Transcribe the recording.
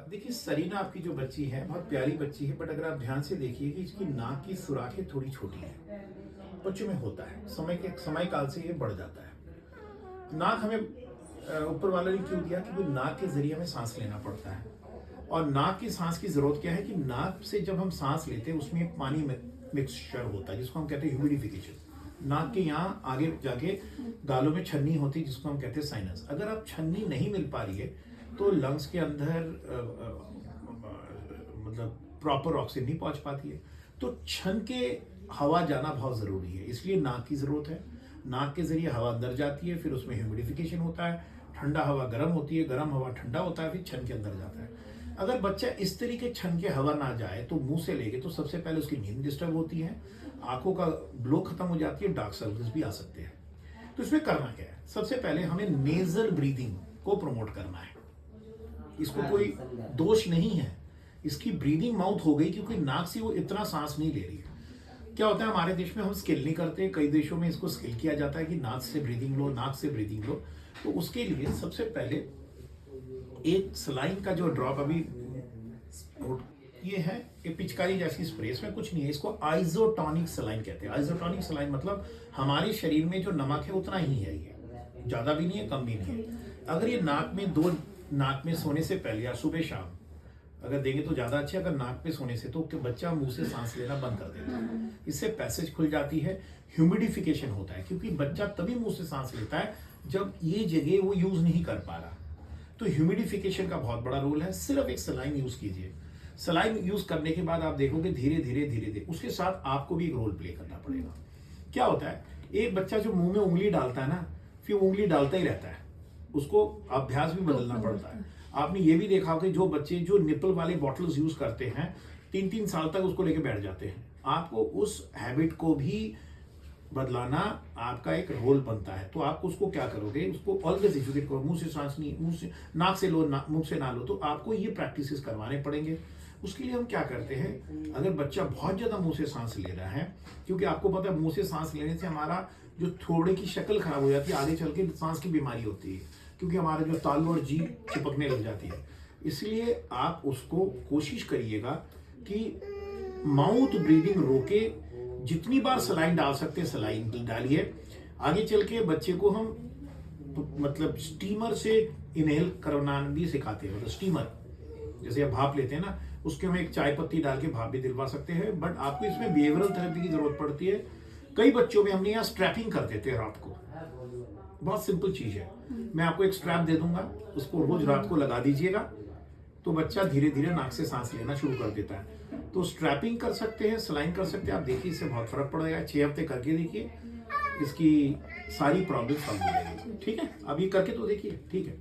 देखिए सरीना आपकी जो बच्ची है बहुत प्यारी बच्ची है, बट अगर आप ध्यान से देखिए कि इसकी नाक की सुराखें थोड़ी छोटी हैं। बच्चों में होता है, समय काल से ये बढ़ जाता है। नाक हमें ऊपर वाले ने क्यों दिया? क्योंकि नाक के जरिए हमें सांस लेना पड़ता है। और नाक की सांस की जरूरत क्या है कि नाक से जब हम सांस लेते हैं उसमें एक पानी मिक्सचर होता है जिसको हम कहते हैं ह्यूमिडिफिकेशन। नाक के यहाँ आगे जाके गालों में छन्नी होती है जिसको हम कहते हैं साइनस। अगर आप छन्नी नहीं मिल पा रही है तो लंग्स के अंदर मतलब प्रॉपर ऑक्सीजन नहीं पहुंच पाती है, तो छन के हवा जाना बहुत ज़रूरी है। इसलिए नाक की ज़रूरत है। नाक के ज़रिए हवा अंदर जाती है, फिर उसमें ह्यूमिडिफिकेशन होता है, ठंडा हवा गर्म होती है, गर्म हवा ठंडा होता है, फिर छन के अंदर जाता है। अगर बच्चा इस तरीके छन के हवा ना जाए तो मुंह से लेके तो सबसे पहले उसकी नींद डिस्टर्ब होती है, आंखों का ग्लो खत्म हो जाती है, डार्क सर्कल्स भी आ सकते हैं। तो इसमें करना क्या है? सबसे पहले हमें नेजल ब्रीदिंग को प्रमोट करना है। इसको कोई दोष नहीं है, इसकी ब्रीदिंग माउथ हो गई क्योंकि नाक से वो इतना सांस नहीं ले रही है। क्या होता है हमारे देश में हम स्किल नहीं करते, कई देशों में इसको स्किल किया जाता है कि नाक से ब्रीदिंग लो, नाक से ब्रीदिंग लो। तो उसके लिए सबसे पहले एक सलाइन का जो ड्रॉप अभी ये है, ये पिचकारी जैसी स्प्रे, इसमें कुछ नहीं है, इसको आइसोटोनिक सलाइन कहते हैं। आइसोटोनिक सलाइन मतलब हमारे शरीर में जो नमक है उतना ही है, ये ज्यादा भी नहीं है कम भी नहीं है। अगर ये नाक में सोने से पहले या सुबह शाम अगर देंगे तो ज्यादा अच्छा है। अगर नाक पे सोने से तो बच्चा मुंह से सांस लेना बंद कर देता है, इससे पैसेज खुल जाती है, ह्यूमिडिफिकेशन होता है। क्योंकि बच्चा तभी मुंह से सांस लेता है जब ये जगह वो यूज नहीं कर पा रहा, तो ह्यूमिडिफिकेशन का बहुत बड़ा रोल है। सिर्फ एक सलाइन यूज कीजिए, सलाइन यूज करने के बाद आप देखोगे धीरे धीरे उसके साथ आपको भी एक रोल प्ले करना पड़ेगा। क्या होता है, एक बच्चा जो मुंह में उंगली डालता है ना, फिर उंगली डालता ही रहता है, उसको अभ्यास भी बदलना पड़ता है। आपने ये भी देखा होगा कि जो बच्चे जो निपल वाले बॉटल्स यूज करते हैं 3-3 साल तक उसको लेके बैठ जाते हैं। आपको उस हैबिट को भी बदलाना आपका एक रोल बनता है। तो आप उसको क्या करोगे, उसको ऑलवेज एजुकेट करो, मुंह से सांस नहीं, मुंह से नाक से लो, मुंह से ना लो। तो आपको ये प्रैक्टिसेस करवाने पड़ेंगे। उसके लिए हम क्या करते हैं, अगर बच्चा बहुत ज्यादा मुंह से सांस ले रहा है, क्योंकि आपको पता है मुंह से सांस लेने से हमारा जो थोड़े की शक्ल खराब हो जाती है, आगे चल के सांस की बीमारी होती है, क्योंकि हमारा जो तालू और जीभ चिपकने लग जाती है। इसलिए आप उसको कोशिश करिएगा कि माउथ ब्रीदिंग रोके, जितनी बार सलाइन डाल सकते हैं सलाइन डालिए। आगे चल के बच्चे को हम मतलब स्टीमर से इनहेल करना भी सिखाते हैं। मतलब स्टीमर जैसे आप भाप लेते हैं ना, उसके में एक चाय पत्ती डाल के भाप भी दिलवा सकते हैं। बट आपको इसमें बिहेवियरल थेरेपी की जरूरत पड़ती है। कई बच्चों में हमने यहाँ स्ट्रैपिंग कर देते हैं रात को, बहुत सिंपल चीज है। मैं आपको एक स्ट्रैप दे दूंगा, उसको रोज रात को लगा दीजिएगा, तो बच्चा धीरे धीरे नाक से सांस लेना शुरू कर देता है। तो स्ट्रैपिंग कर सकते हैं, सलाइन कर सकते हैं। आप देखिए इससे बहुत फर्क पड़ेगा। 6 हफ्ते करके देखिए, इसकी सारी प्रॉब्लम सॉल्व हो जाएगी। ठीक है, अभी करके तो देखिए। ठीक है।